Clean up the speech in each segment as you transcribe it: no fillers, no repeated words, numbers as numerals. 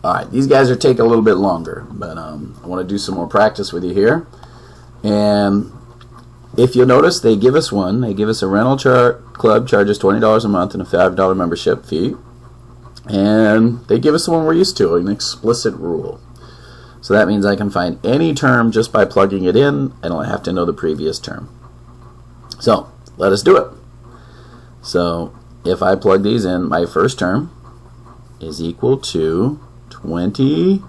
Alright, these guys are taking a little bit longer, but I want to do some more practice with you here. And if you'll notice, they give us one. They give us a rental club charges $20 a month and a $5 membership fee. And they give us the one we're used to, an explicit rule. So that means I can find any term just by plugging it in. I don't have to know the previous term. So let us do it. So if I plug these in, my first term is equal to 20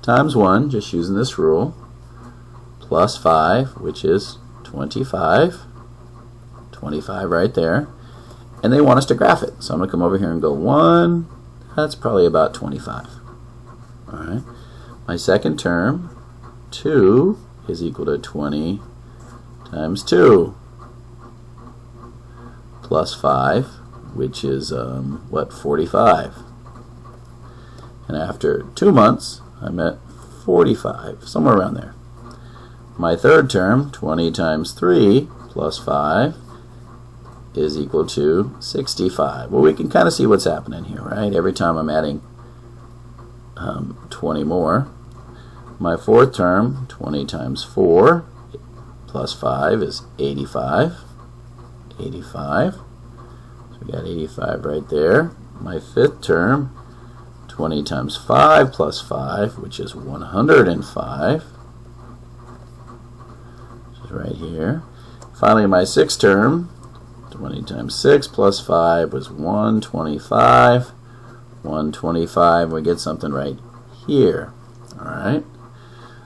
times 1, just using this rule, plus 5, which is 25. 25 right there. And they want us to graph it. So I'm going to come over here and go 1. That's probably about 25. All right. My second term, 2, is equal to 20 times 2 plus 5, which is, 45. And after 2 months, I'm at 45, somewhere around there. My third term, 20 times 3 plus 5, is equal to 65. Well, we can kind of see what's happening here, right? Every time I'm adding 20 more. My fourth term, 20 times 4 plus 5 is 85. 85. So we got 85 right there. My fifth term, 20 times 5 plus 5, which is 105. Which is right here. Finally, my sixth term, 20 times 6 plus 5 was 125. 125, we get something right here. Alright?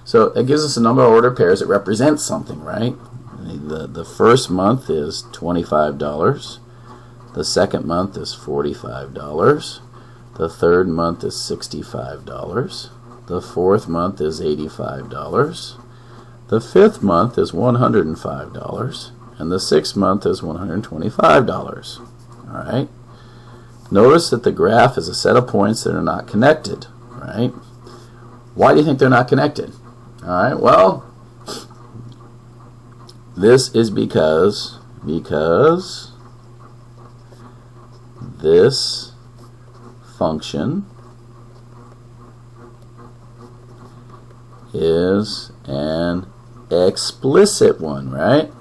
So it gives us a number of ordered pairs that represents something, right? The first month is $25. The second month is $45. The third month is $65. The fourth month is $85. The fifth month is $105. And the sixth month is $125. Alright? Notice that the graph is a set of points that are not connected. Right? Why do you think they're not connected? Alright, well, this is because this function is an explicit one, right?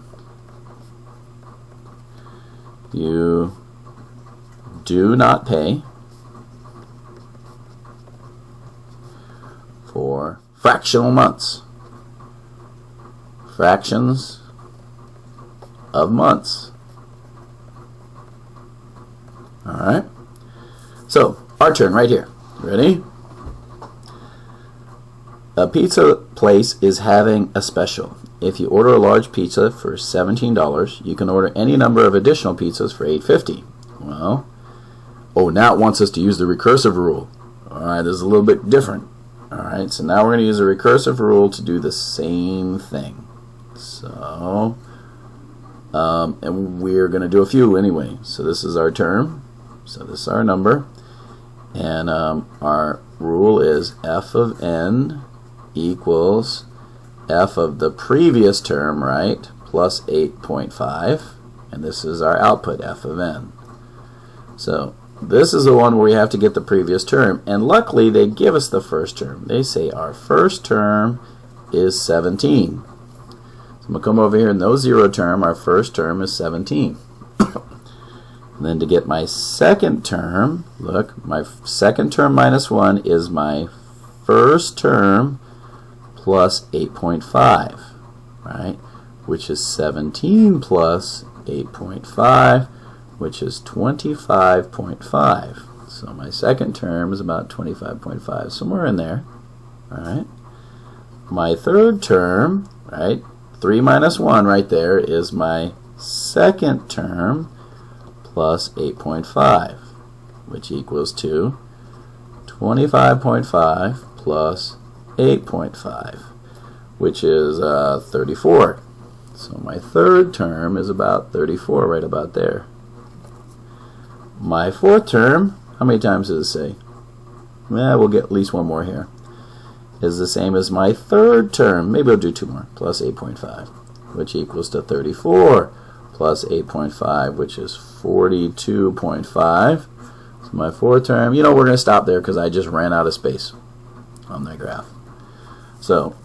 You do not pay for fractional months. Fractions of months. Alright? So, our turn right here. Ready? A pizza place is having a special. If you order a large pizza for $17, you can order any number of additional pizzas for $8.50. Well, now it wants us to use the recursive rule. Alright, this is a little bit different. Alright, so now we're going to use a recursive rule to do the same thing. So, and we're going to do a few anyway. So this is our term. So this is our number. And our rule is f of n equals f of the previous term, right, plus 8.5. And this is our output, f of n. So this is the one where we have to get the previous term. And luckily, they give us the first term. They say our first term is 17. So I'm going to come over here in no zero term. Our first term is 17. And then to get my second term, look, my second term minus 1 is my first term plus 8.5, right? Which is 17 plus 8.5, which is 25.5. So my second term is about 25.5, somewhere in there, all right? My third term, right, 3 minus 1 right there is my second term plus 8.5, which equals to 25.5 plus 8.5, which is 34. So my third term is about 34, right about there. My fourth term, how many times does it say? We'll get at least one more here. Is the same as my third term. Maybe I'll do 2 more, plus 8.5, which equals to 34 plus 8.5, which is 42.5. So my fourth term, you know, we're going to stop there because I just ran out of space on that graph. So,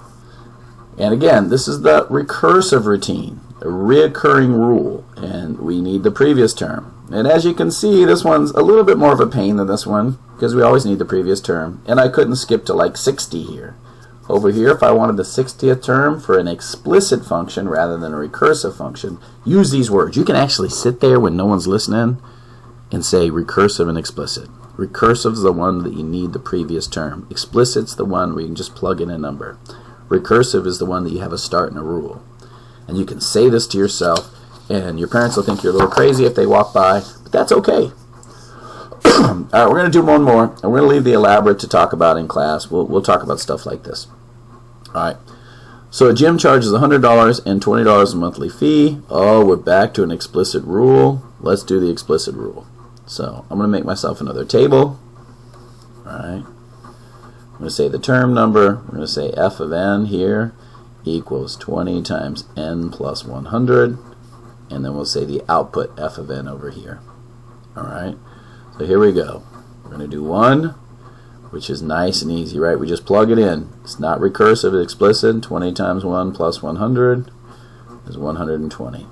and again, this is the recursive routine, a reoccurring rule, and we need the previous term. And as you can see, this one's a little bit more of a pain than this one because we always need the previous term, and I couldn't skip to like 60 here. Over here, if I wanted the 60th term for an explicit function rather than a recursive function, use these words. You can actually sit there when no one's listening and say recursive and explicit. Recursive is the one that you need the previous term. Explicit's the one where you can just plug in a number. Recursive is the one that you have a start and a rule. And you can say this to yourself, and your parents will think you're a little crazy if they walk by, but that's okay. All right, we're going to do one more, and we're going to leave the elaborate to talk about in class. We'll talk about stuff like this. All right. So a gym charges $100 and $20 a monthly fee. Oh, we're back to an explicit rule. Let's do the explicit rule. So I'm going to make myself another table. All right. I'm going to say the term number. We're going to say f of n here equals 20 times n plus 100. And then we'll say the output f of n over here. All right. So here we go. We're going to do 1, which is nice and easy, right? We just plug it in. It's not recursive, it's explicit. 20 times 1 plus 100 is 120.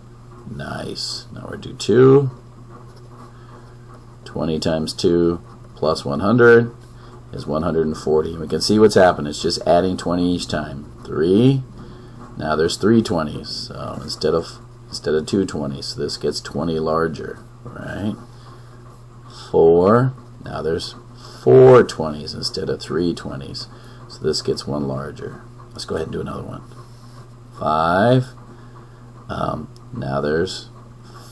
Nice. Now we're going to do 2. 20 times 2 plus 100 is 140. We can see what's happened. It's just adding 20 each time. 3. Now there's 3 20s. So instead of 2 20s, so this gets 20 larger, right? 4. Now there's 4 20s instead of 3 20s. So this gets 1 larger. Let's go ahead and do another one. 5. Now there's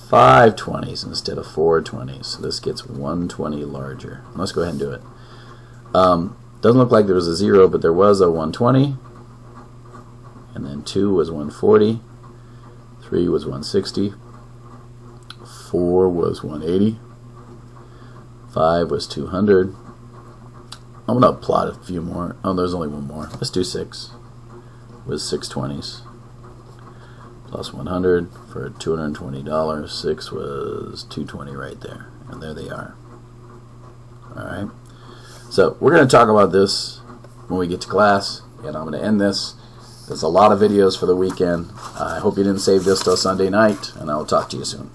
5 20s instead of 4 20s. So this gets 120 larger. Let's go ahead and do it. Doesn't look like there was a 0, but there was a 120. And then 2 was 140. 3 was 160. 4 was 180. 5 was 200. I'm going to plot a few more. Oh, there's only one more. Let's do 6. Was 620s. Plus 100 for $220. 6 was 220 right there. And there they are. Alright. So we're going to talk about this when we get to class. And I'm going to end this. There's a lot of videos for the weekend. I hope you didn't save this till Sunday night. And I'll talk to you soon.